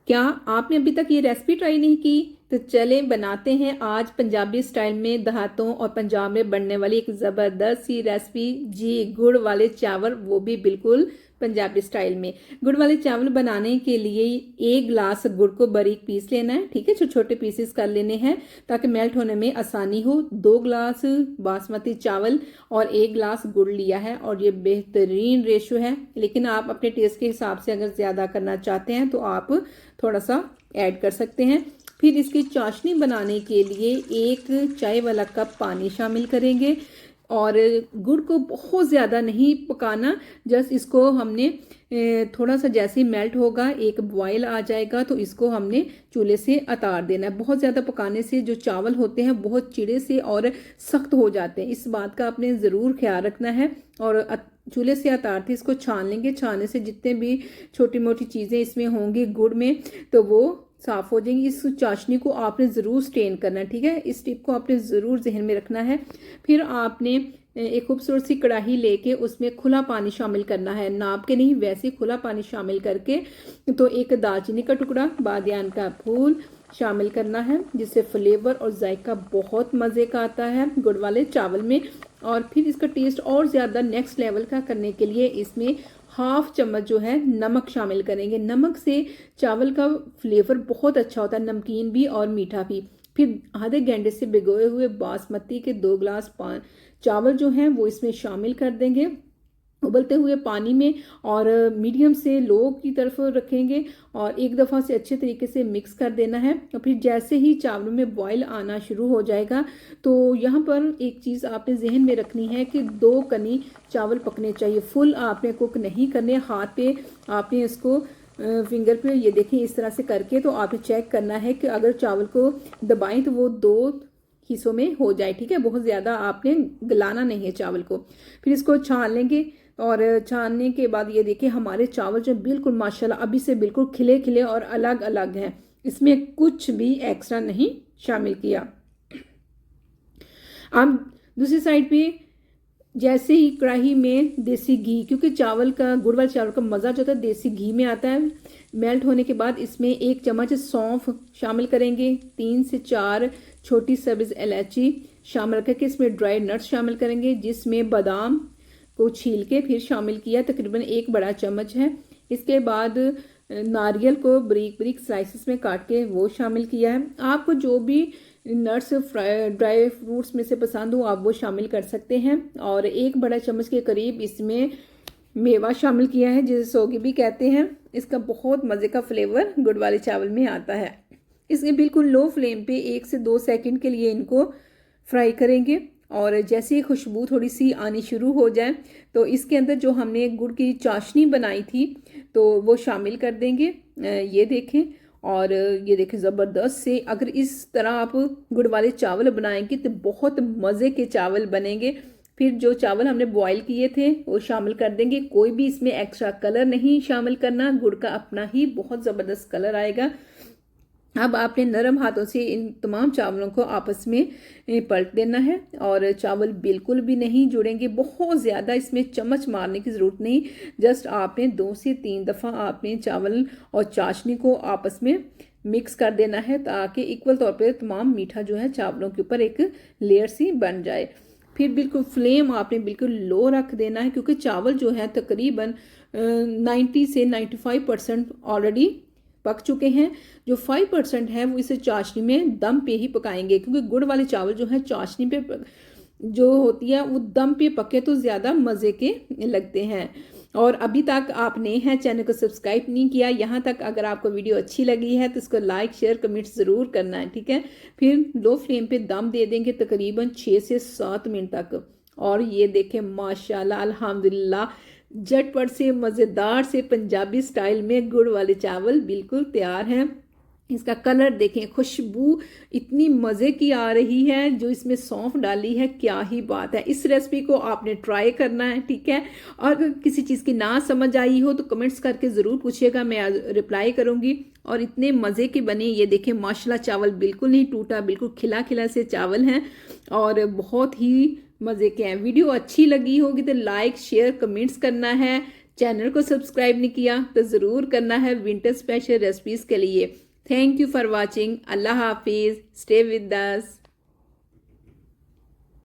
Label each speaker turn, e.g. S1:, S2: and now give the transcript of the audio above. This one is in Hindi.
S1: क्या आपने अभी तक ये रेसिपी ट्राई नहीं की? तो चले बनाते हैं आज पंजाबी स्टाइल में देहातों और पंजाब में बनने वाली एक ज़बरदस्त सी रेसिपी जी, गुड़ वाले चावल, वो भी बिल्कुल पंजाबी स्टाइल में। गुड़ वाले चावल बनाने के लिए 1 गिलास गुड़ को बारीक पीस लेना है, ठीक है, छोटे छोटे पीसेस कर लेने हैं ताकि मेल्ट होने में आसानी हो। 2 गिलास बासमती चावल और 1 गिलास गुड़ लिया है और ये बेहतरीन रेशो है, लेकिन आप अपने टेस्ट के हिसाब से अगर ज़्यादा करना चाहते हैं तो आप थोड़ा सा ऐड कर सकते हैं। फिर इसकी चाशनी बनाने के लिए 1 चाय वाला कप पानी शामिल करेंगे और गुड़ को बहुत ज़्यादा नहीं पकाना, जस्ट इसको हमने थोड़ा सा जैसे ही मेल्ट होगा, एक बॉयल आ जाएगा तो इसको हमने चूल्हे से उतार देना है। बहुत ज़्यादा पकाने से जो चावल होते हैं बहुत चिड़े से और सख्त हो जाते हैं, इस बात का आपने ज़रूर ख्याल रखना है। और चूल्हे से उतारते इसको छान लेंगे, छानने से जितने भी छोटी मोटी चीज़ें इसमें होंगी गुड़ में तो वो साफ़ हो जाएंगी। इस चाशनी को आपने ज़रूर स्टेन करना है, ठीक है, इस टिप को आपने ज़रूर जहन में रखना है। फिर आपने एक खूबसूरत सी कढ़ाई लेके उसमें खुला पानी शामिल करना है, नाप के नहीं, वैसे खुला पानी शामिल करके तो एक दालचीनी का टुकड़ा, बादियान का फूल शामिल करना है, जिससे फ्लेवर और जायका बहुत मज़े का आता है गुड़ वाले चावल में। और फिर इसका टेस्ट और ज़्यादा नेक्स्ट लेवल का करने के लिए इसमें 1/2 चम्मच जो है नमक शामिल करेंगे। नमक से चावल का फ्लेवर बहुत अच्छा होता है, नमकीन भी और मीठा भी। फिर आधे घंटे से भिगोए हुए बासमती के 2 गिलास चावल जो हैं वो इसमें शामिल कर देंगे उबलते हुए पानी में, और मीडियम से लो की तरफ रखेंगे और एक दफ़ा से अच्छे तरीके से मिक्स कर देना है। और फिर जैसे ही चावलों में बॉयल आना शुरू हो जाएगा तो यहाँ पर एक चीज़ आपने जहन में रखनी है कि 2 कनी चावल पकने चाहिए, फुल आपने कुक नहीं करने। हाथ पे आपने इसको फिंगर पे ये देखें इस तरह से करके तो आपने चेक करना है कि अगर चावल को दबाएं तो वो 2 हिस्सों में हो जाए, ठीक है, बहुत ज़्यादा आपने गलाना नहीं है चावल को। फिर इसको छान लेंगे और छानने के बाद ये देखिए हमारे चावल जो बिल्कुल माशाल्लाह अभी से बिल्कुल खिले खिले और अलग अलग हैं, इसमें कुछ भी एक्स्ट्रा नहीं शामिल किया। अब दूसरी साइड पे जैसे ही कढ़ाई में देसी घी, क्योंकि चावल का गुड़ वाले चावल का मज़ा जो होता है देसी घी में आता है, मेल्ट होने के बाद इसमें 1 चम्मच सौंफ शामिल करेंगे, 3 से 4 छोटी सब्ज़ इलायची शामिल करके इसमें ड्राई नट्स शामिल करेंगे, जिसमें बादाम को छील के फिर शामिल किया, तकरीबन 1 बड़ा चम्मच है। इसके बाद नारियल को बारीक बारीक स्लाइसिस में काट के वो शामिल किया है। आपको जो भी नट्स ड्राई फ्रूट्स में से पसंद हो आप वो शामिल कर सकते हैं। और 1 बड़ा चम्मच के करीब इसमें मेवा शामिल किया है, जिसे सोगी भी कहते हैं। इसका बहुत मज़े का फ्लेवर गुड़ वाले चावल में आता है। इसके बिल्कुल लो फ्लेम पे 1 से 2 सेकंड के लिए इनको फ्राई करेंगे और जैसे ही खुशबू थोड़ी सी आनी शुरू हो जाए तो इसके अंदर जो हमने गुड़ की चाशनी बनाई थी तो वो शामिल कर देंगे। ये देखें, और ये देखें ज़बरदस्त से अगर इस तरह आप गुड़ वाले चावल बनाएंगे तो बहुत मज़े के चावल बनेंगे। फिर जो चावल हमने बॉईल किए थे वो शामिल कर देंगे, कोई भी इसमें एक्स्ट्रा कलर नहीं शामिल करना, गुड़ का अपना ही बहुत ज़बरदस्त कलर आएगा। अब आपने नरम हाथों से इन तमाम चावलों को आपस में पलट देना है और चावल बिल्कुल भी नहीं जुड़ेंगे, बहुत ज़्यादा इसमें चम्मच मारने की ज़रूरत नहीं, जस्ट आपने 2 से 3 दफ़ा आपने चावल और चाशनी को आपस में मिक्स कर देना है ताकि इक्वल तौर पे तमाम मीठा जो है चावलों के ऊपर एक लेयर सी बन जाए। फिर बिल्कुल फ्लेम आपने बिल्कुल लो रख देना है, क्योंकि चावल जो है तकरीबन 90 से 95% ऑलरेडी पक चुके हैं। जो 5% है वो इसे चाशनी में दम पे ही पकाएंगे, क्योंकि गुड़ वाले चावल जो है चाशनी पे जो होती है वो दम पे पके तो ज़्यादा मज़े के लगते हैं। और अभी तक आपने हैं चैनल को सब्सक्राइब नहीं किया, यहाँ तक अगर आपको वीडियो अच्छी लगी है तो इसको लाइक शेयर कमेंट ज़रूर करना है, ठीक है। फिर लो फ्लेम पे दम दे देंगे तकरीबन 6 से 7 मिनट तक। और ये देखें माशाल्लाह अल्हम्दुलिल्लाह झटपट से मज़ेदार से पंजाबी स्टाइल में गुड़ वाले चावल बिल्कुल तैयार हैं। इसका कलर देखें, खुशबू इतनी मज़े की आ रही है, जो इसमें सौंफ डाली है क्या ही बात है। इस रेसिपी को आपने ट्राई करना है, ठीक है। और अगर किसी चीज़ की ना समझ आई हो तो कमेंट्स करके ज़रूर पूछिएगा, मैं रिप्लाई करूँगी। और इतने मज़े के बने, ये देखें माशाल्लाह चावल बिल्कुल नहीं टूटा, बिल्कुल खिला खिला से चावल हैं और बहुत ही मज़े के हैं। वीडियो अच्छी लगी होगी तो लाइक शेयर कमेंट्स करना है, चैनल को सब्सक्राइब नहीं किया तो ज़रूर करना है विंटर स्पेशल रेसिपीज़ के लिए। Thank you for watching. अल्लाह हाफिज़। Stay with us.